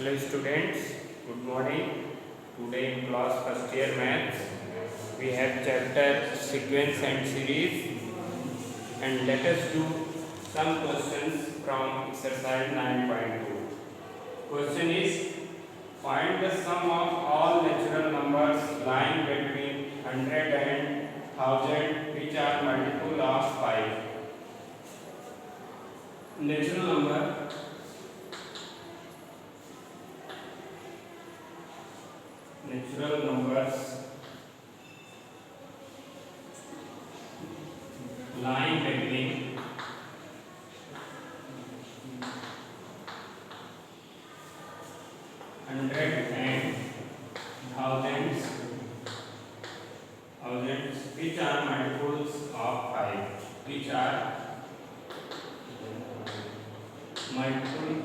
Hello students, good morning. Today in class first year maths we have chapter sequence and series, and let us do some questions from exercise 9.2. Question is, find the sum of all natural numbers lying between 100 and 1000 which are multiple of 5. Natural numbers lying between 100 and thousands which are multiples of 5, which are multiple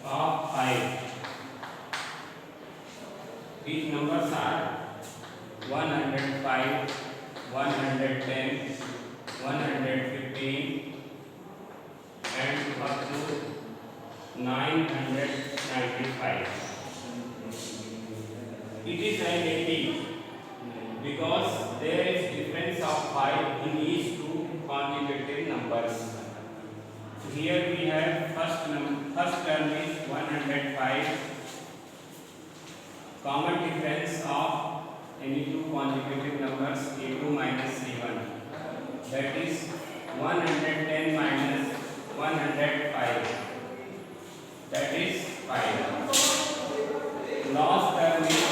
of 5. These numbers are 105, 110, 115 and up to 995. It is identity because there is difference of 5 in each two consecutive numbers. So here we have first term is 105. Common difference of any two consecutive numbers a2 minus a1, that is 110 minus 105, that is 5. Last term is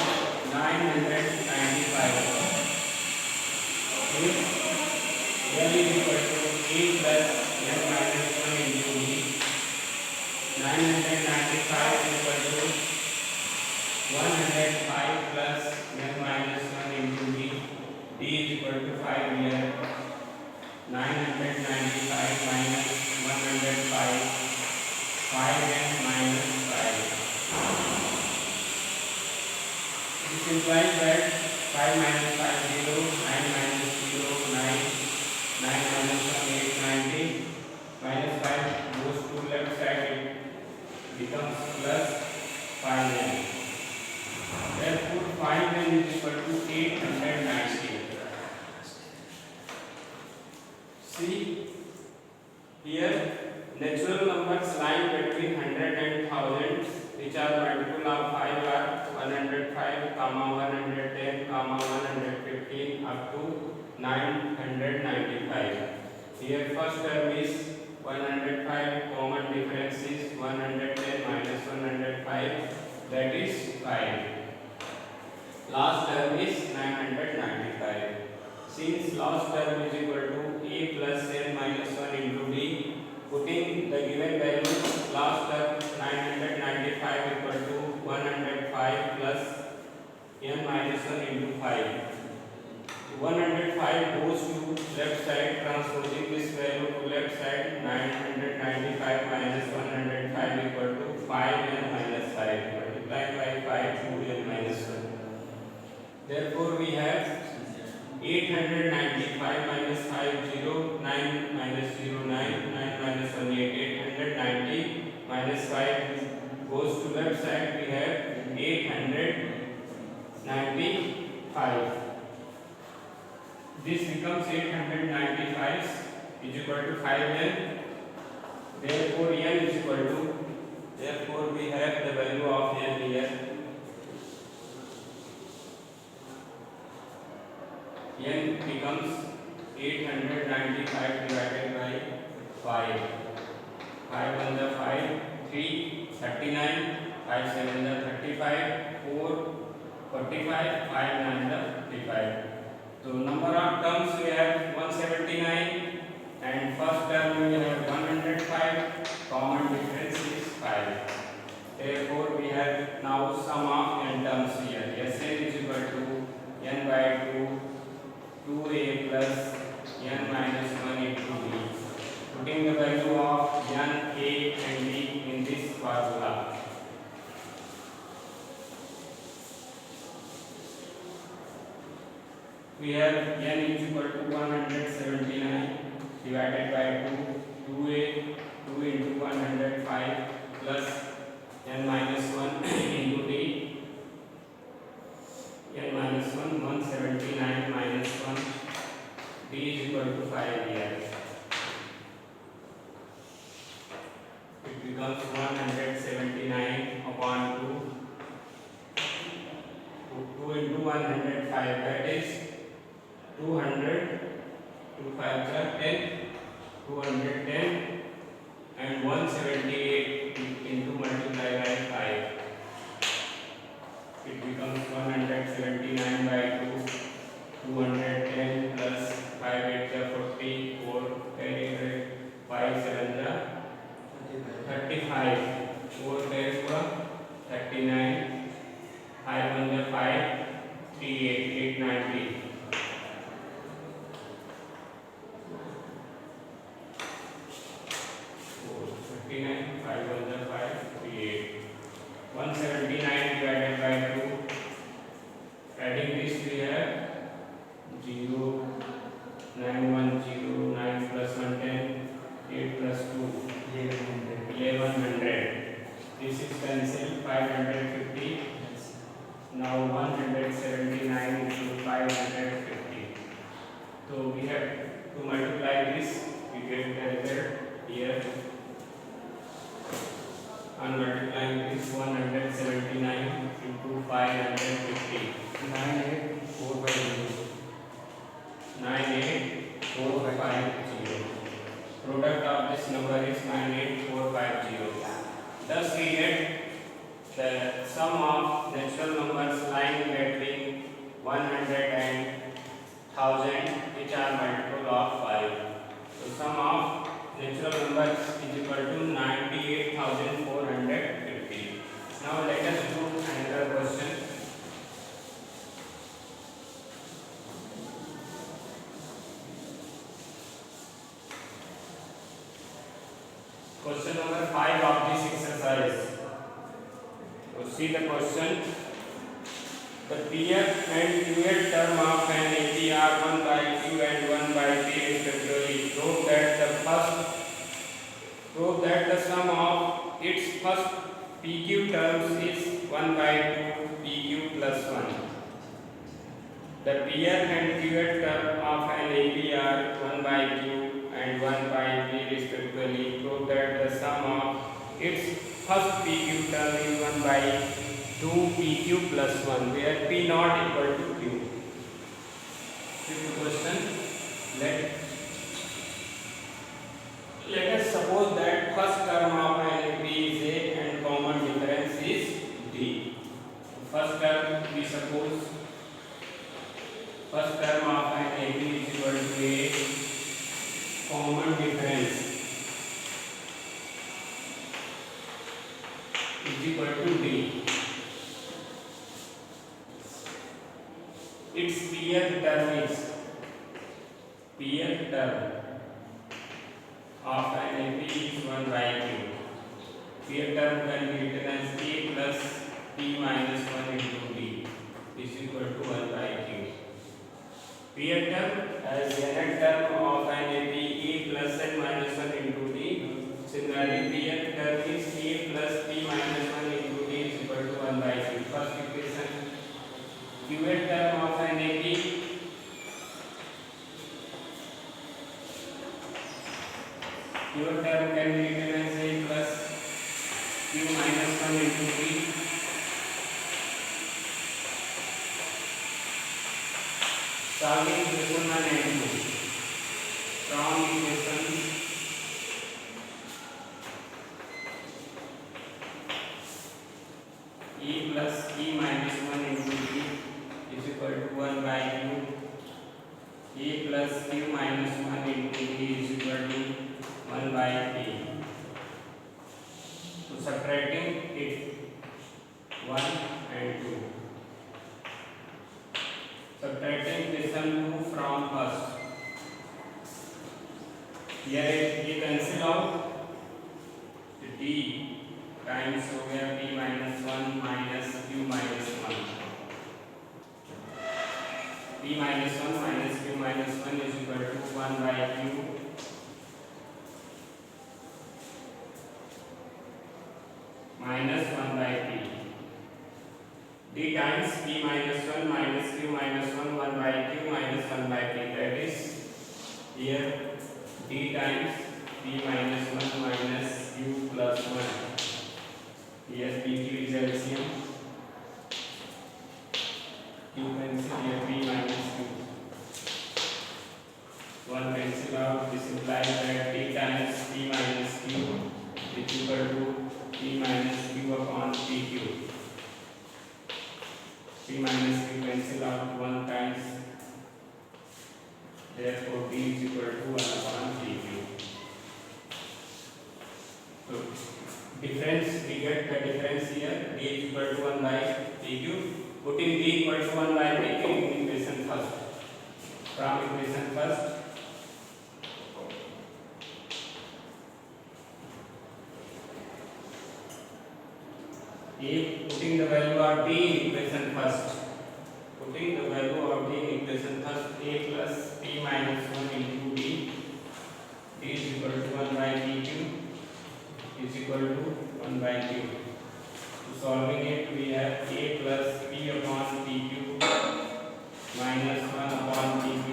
995. If L is equal to a plus n minus 1 into d, 995 is equal to 105 plus n minus 1 into d is equal to 5 here. 995 minus 105, 5n minus 5. This implies that 5 minus 5 0, 9 minus 0 9, 9 minus 1 8 90, minus 5 goes to left side, it becomes plus 5n. Therefore 5n is equal to 890. See here, natural numbers lying between 100 and 1000 which are multiple of 5 are 105, 110, 115 up to 995. Here first term is 105, common difference is 110 minus 105, that is 5. Last term is 995. Since last term is equal to a plus n minus 1 into d, putting the given value last term 995 equal to 105 plus n minus 1 into 5. 105 goes to left side, transposing this value to left side. 995 minus 105 equal to 5n minus 5, multiplied by 5 to n minus 1. Therefore we have 895 minus 5 0, 9 minus 0 9, 9 minus 1 8, 890 minus 5 goes to left side, we have 895. This becomes 895 is equal to 5n. Therefore n is equal to, therefore we have the value of n here. N becomes 895 divided by 5. 5 1 the 5, 3 39, 5 7 the 35, 4 45, 5 9 the 35. So number of terms we have 179 and first term we have 105. Common difference is 5. Therefore we have now sum of n terms here. Sn is equal to n by 2, 2a plus n minus 1 into d. Putting the value of n, a and d in this formula. We have n is equal to 179 divided by 200, 2 5 are 10, 210, and 178 into multiply by 5. It becomes 179 by 2, 210 plus 5 8 are 40, 4 10 5 7 are 35, 4 10 हुआ 39, 5 1 are 5, 3 8 890. 39, 5 1 are 5, 3 8. 179 divided by 2. Adding this we have 0, 9 1 0, 9 plus 1 10, 8 plus 2 1100. This is cancelled, 550. Now 179 into 550. So we have to multiply this. We get the result here. On multiplying this, 179 into 550. 98450. 98450. Product of this number is 98450. Thus we get the sum of natural numbers lying between 100 and 1000, which are multiple of 5. So sum of natural numbers is equal to 98,450. Now let us do another question. Question number 5 of this exercise. So see the question. The PF and QF term of an AP are 1 by Q and 1 by P respectively. Prove that the sum of its first PQ terms is 1 by 2 PQ plus 1. The PF and QF term of an AP are 1 by Q and 1 by P respectively. Prove that the sum of its first PQ term is 1 by 2 PQ plus 1, where P not equal to Q. Fifth question. Let us suppose that first term of an AP is A and common difference is D. First term, we suppose first term of an AP is equal to A, common difference is equal to D. Its PF term of an AP is 1 by Q. PF term can be written as A plus P minus 1 into D is equal to 1 by Q. PF term as unit term of an AP A plus N minus 1 into D. Similarly, PF term is A plus P minus 1 into D is equal to 1 by Q. First equation. QF term of an AP QF term can be written as A plus Q minus 1 into D. Solving equation 1 and 2 from equations E plus E minus 1 into D is equal to 1 by Q. E plus Q minus 1 into D is equal to 1 by P. So subtracting it 1 and 2. Subtracting question 2 from first. Here ये cancel out. D times हो गया P minus 1 minus Q minus 1. P minus 1 minus Q minus 1 is equal to 1 by Q minus 1 by P. D times P minus 1 minus Q minus 1 1 by Q minus 1 by P. That is here D times P minus 1 minus Q plus 1. Here PQ is LCM. Q cancel here P minus Q. 1 cancel out. This implies that P times P minus Q is equal to P minus Q upon PQ. P minus Q cancel out 1 times. Therefore, P is equal to 1 upon PQ. So, difference, we get the difference here. D is equal to 1 by PQ. Putting D equal to 1 by PQ in equation first. From equation first, putting the value of D in equation first. Putting the value of D in equation first, A plus P minus 1 into D. D is equal to 1 by PQ is equal to 1 by Q. So solving it, we have A plus P upon PQ minus 1 upon PQ.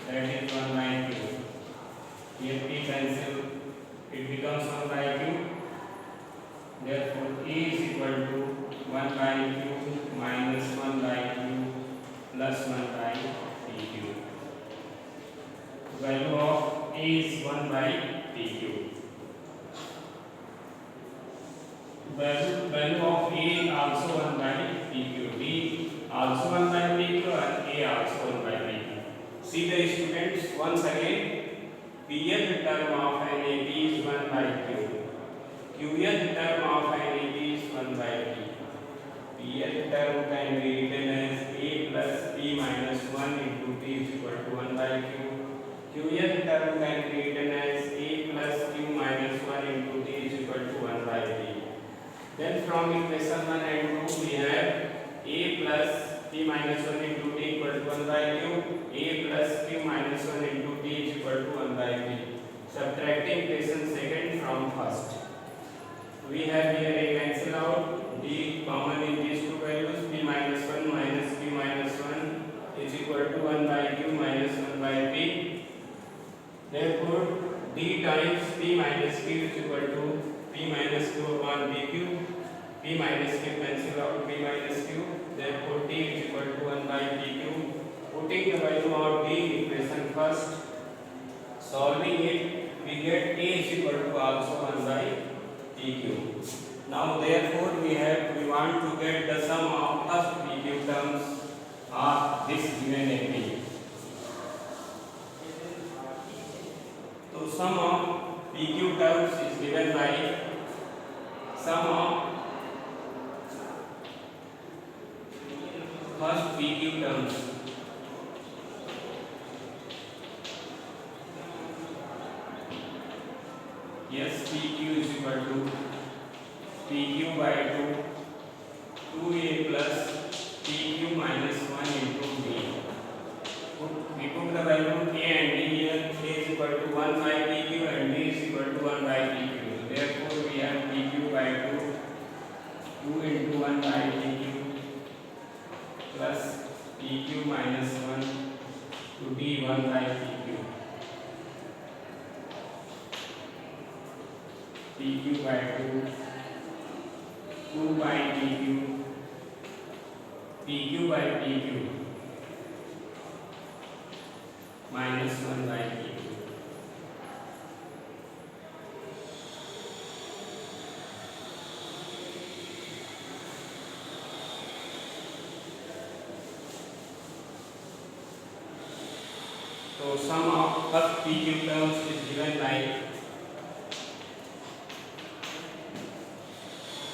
That is 1 by Q. Here P cancel, it becomes 1 by Q. Therefore, A is equal to 1 by Q minus 1 by Q plus 1 by PQ. Value of A is 1 by PQ. Value of A also 1 by PQ. D also 1 by PQ and A also 1 by PQ. See the students once again. Pth term of NAD is 1 by Q. Qth term of NAD is 1 by P. Pth term can be written as A plus P minus 1 into T is equal to 1 by Q. Qth term can be written as A plus Q minus 1 into T is equal to 1 by P. Then from equation 1 and 2 we have A plus P minus 1 into T equal to 1 by Q. A plus Q minus 1 into T is equal to 1 by P. Subtracting equation second from first. We have here A cancel out. D common in these two values. P minus 1 minus Q minus 1 is equal to 1 by Q minus 1 by P. Therefore, D times P minus Q is equal to P minus Q upon PQ. P minus Q cancel out P minus Q. Therefore, D is equal to 1 by PQ. Putting the value of D in equation first, solving it, we get A is equal to also 1 by PQ. Now, therefore, we want to get the sum of first PQ terms of this given AP. So, sum of PQ terms is given by sum of first PQ terms. Yes, PQ is equal to PQ by 2, 2A plus PQ minus 1 into D. We put the value A and D here. A is equal to 1 by PQ and D is equal to 1 by PQ. Therefore, we have PQ by 2 into 1 by PQ plus PQ minus 1 to D 1 by PQ. PQ by 2 by PQ, PQ by PQ minus 1 by PQ. So sum of first PQ terms is given by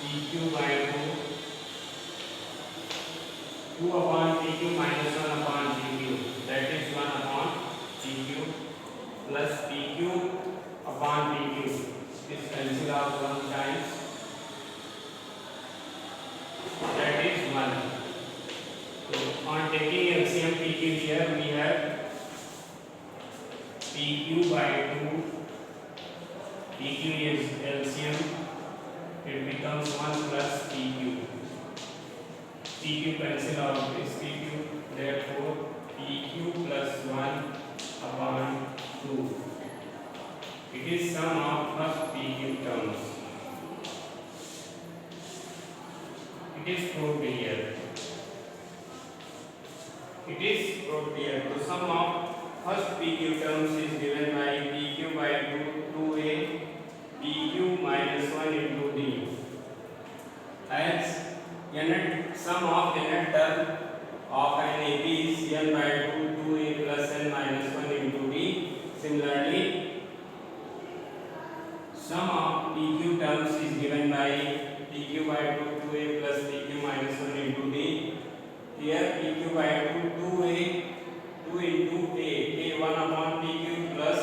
PQ by 2 upon PQ minus 1 upon PQ, that is 1 upon PQ plus PQ upon PQ. This cancel out 1 times, that is 1. So on taking LCM PQ here, we have PQ by 2, PQ is LCM, it becomes 1 plus PQ. PQ cancel out this PQ, therefore PQ plus 1 upon 2. It is sum of first PQ terms. It is proved here. It is proved here. The sum of first PQ terms is given by PQ by 2a PQ minus 1 into D. As unit sum of unit term of an AP is n by 2a plus n minus 1 into D. Similarly, sum of PQ terms is given by PQ by 2a plus PQ minus 1 into D. Here PQ by 2a 2 into a 1 upon PQ plus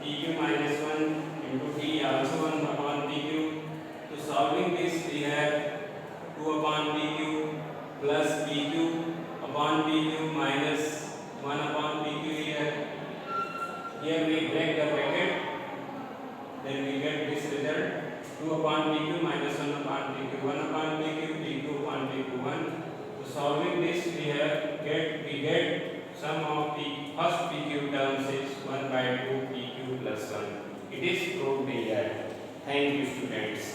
PQ minus 1 into D also 1 upon PQ. To solving this we have 2 upon PQ plus PQ upon PQ minus 1 upon PQ here. Here we break the bracket, then we get this result 2 upon PQ minus 1 upon PQ, 1 upon PQ, PQ upon PQ 1. So solving this we get sum of the first PQ terms is 1 by 2 PQ plus 1. It is proved here. Thank you, students.